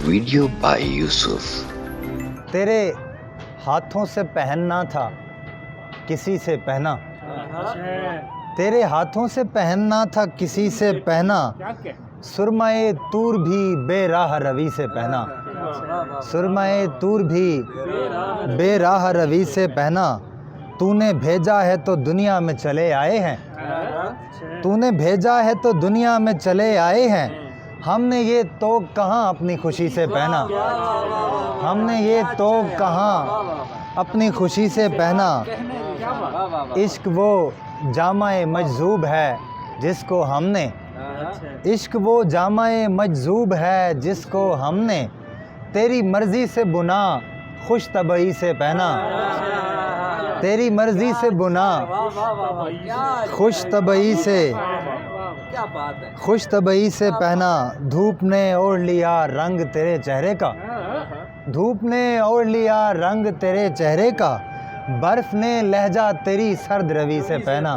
Video by Yusuf. तेरे हाथों से पहनना था किसी से पहना, तेरे हाथों से पहनना था किसी से पहना, सुरमाए तूर भी बेराह रवि से पहना, सुरमाए तूर भी बेराह रवि से पहना। तूने भेजा है तो दुनिया में चले आए हैं, तूने भेजा है तो दुनिया में चले आए हैं। हमने ये तो कहाँ अपनी खुशी से पहना, हमने ये तो कहाँ अपनी खुशी से पहना। इश्क वो जामाए मजजूब है जिसको हमने, इश्क वो जामाए मजजूब है जिसको हमने तेरी मर्ज़ी से बुना खुश तबई से पहना, तेरी मर्ज़ी से बुना खुश तबई से, खुश तबई से पहना। धूप ने ओढ़ लिया रंग तेरे चेहरे का, धूप ने ओढ़ लिया रंग तेरे चेहरे का, बर्फ़ ने लहजा तेरी सर्द रवि से पहना,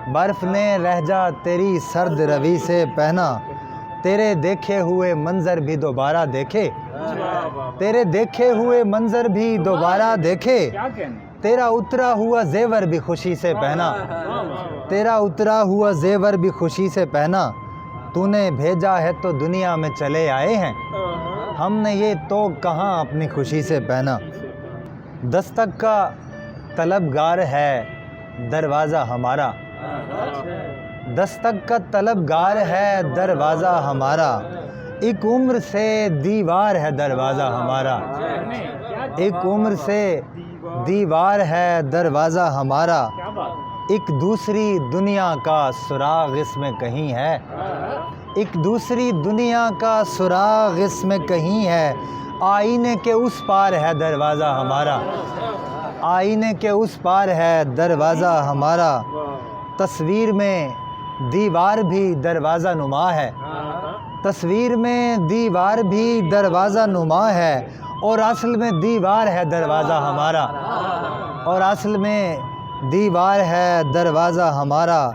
बर्फ़ ने लहजा तेरी सर्द रवि से पहना। तेरे देखे हुए मंज़र भी दोबारा देखे, तेरे देखे हुए मंज़र भी दोबारा देखे, तेरा उतरा हुआ ज़ेवर भी खुशी से पहना, तेरा उतरा हुआ ज़ेवर भी खुशी से पहना। तूने भेजा है तो दुनिया में चले आए हैं, हमने ये तो कहाँ अपनी खुशी से पहना। दस्तक का तलबगार है दरवाज़ा हमारा, दस्तक का तलबगार है दरवाज़ा हमारा, एक उम्र से दीवार है दरवाज़ा हमारा, एक उम्र से दीवार है दरवाज़ा हमारा। एक दूसरी दुनिया का सुराग इसमें कहीं है, एक दूसरी दुनिया का सुराग इसमें कहीं है। आईने के उस पार है दरवाज़ा हमारा, आईने के उस पार है दरवाज़ा हमारा। तस्वीर में दीवार भी दरवाज़ा नुमा है, तस्वीर में दीवार भी दरवाज़ा नुमा है, और असल में दीवार है दरवाज़ा हमारा, और असल में दीवार है दरवाज़ा हमारा।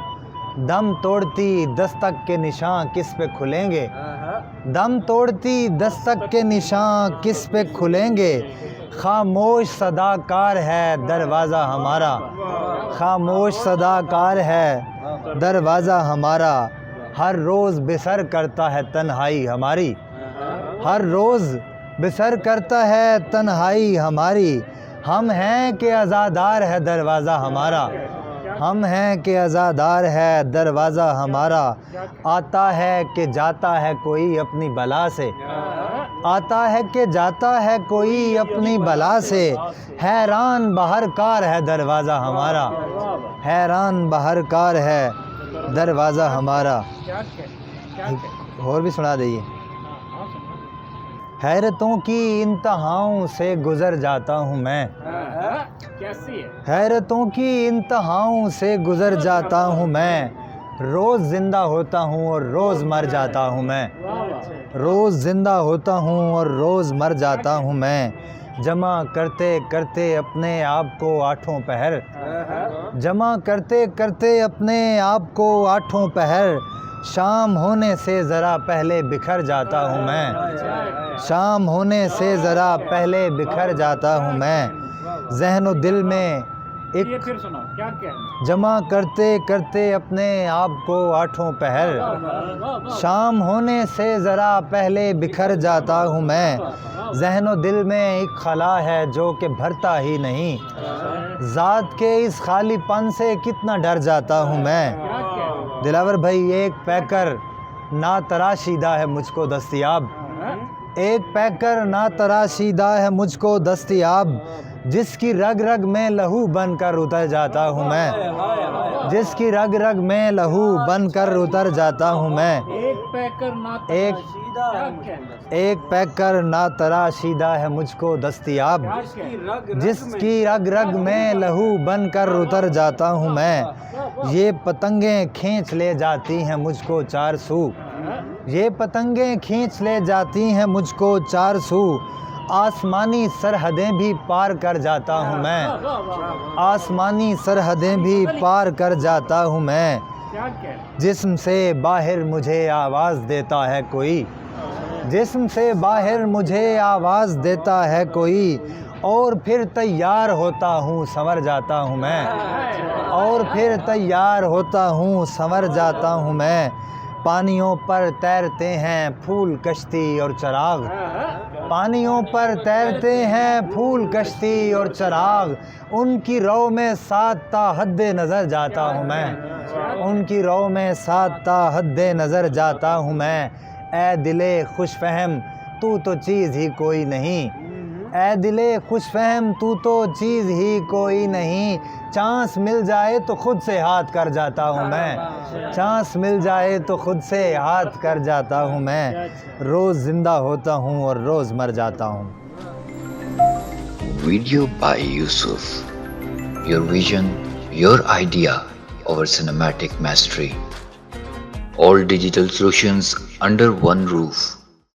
दम तोड़ती दस्तक के निशान किस पे खुलेंगे, दम तोड़ती दस्तक के निशान किस पे खुलेंगे। खामोश सदाकार है दरवाज़ा हमारा, खामोश सदाकार है दरवाज़ा हमारा। हर रोज़ बिसर करता है तन्हाई हमारी, हर रोज़ बिसर करता है तन्हाई हमारी। हम हैं कि आज़ादार है दरवाज़ा हमारा, हम हैं कि आज़ादार है दरवाज़ा हमारा। आता है कि जाता है कोई अपनी बला से, आता है कि जाता है कोई अपनी बला से। हैरान बहरकार है दरवाज़ा हमारा, हैरान बहरकार है दरवाज़ा हमारा। और भी सुना दीजिए। हैरतों की इंतहाओं से गुज़र जाता हूँ मैं, हैरतों की इंतहाओं से गुज़र जाता हूँ मैं। रोज़ ज़िंदा होता हूँ और रोज़ मर जाता हूँ मैं, रोज़ ज़िंदा होता हूँ और रोज़ मर जाता हूँ मैं। जमा करते करते अपने आप को आठों पहर, जमा करते करते अपने आप को आठों पहर। शाम होने से ज़रा पहले बिखर जाता हूँ मैं, शाम होने से ज़रा पहले बिखर जाता हूँ मैं। ज़हन व दिल में एक फिर सुनो क्या क्या जमा करते करते अपने आप को आठों पहर। शाम होने से ज़रा पहले बिखर जाता हूँ मैं। ज़हन व दिल में एक खला है जो कि भरता ही नहीं, ज़ात के इस खालीपन से कितना डर जाता हूँ मैं। दिलावर भाई एक पैकर ना तराशीदा है मुझको दस्तयाब, एक पैकर ना तराशीदा है मुझको दस्तयाब। जिसकी रग रग में लहू बनकर उतर जाता हूँ मैं, जिसकी रग रग में लहू बनकर उतर जाता हूँ मैं। एक पैकर ना एक पैकर ना तराशीदा है मुझको दस्तयाब, जिसकी रग रग में लहू बनकर उतर जाता हूँ मैं। ये पतंगें खींच ले जाती हैं मुझको चार सू, ये पतंगें खींच ले जाती हैं मुझको चार सू। आसमानी सरहदें भी पार कर जाता हूँ मैं, आसमानी सरहदें भी पार कर जाता हूँ मैं। जिस्म से बाहर मुझे आवाज़ देता है कोई, جسم سے باہر مجھے آواز دیتا ہے کوئی، اور پھر تیار ہوتا ہوں سنور جاتا ہوں میں، اور پھر تیار ہوتا ہوں سنور جاتا ہوں میں۔ پانیوں پر تیرتے ہیں پھول کشتی اور چراغ، پانیوں پر تیرتے ہیں پھول کشتی اور چراغ، ان کی رو میں ساتھ تا حد نظر جاتا ہوں میں، ان کی رو میں ساتھ تا حد نظر جاتا ہوں میں۔ اے دلِ خوش فہم تو تو چیز ہی کوئی نہیں، اے دلِ خوش فہم تو تو چیز ہی کوئی نہیں، چانس مل جائے تو خود سے ہاتھ کر جاتا ہوں میں، چانس مل جائے تو خود سے ہاتھ کر جاتا ہوں میں۔ روز زندہ ہوتا ہوں اور روز مر جاتا ہوں۔ Video by Yusuf. Your vision, your idea, our cinematic mastery. All digital solutions under one roof.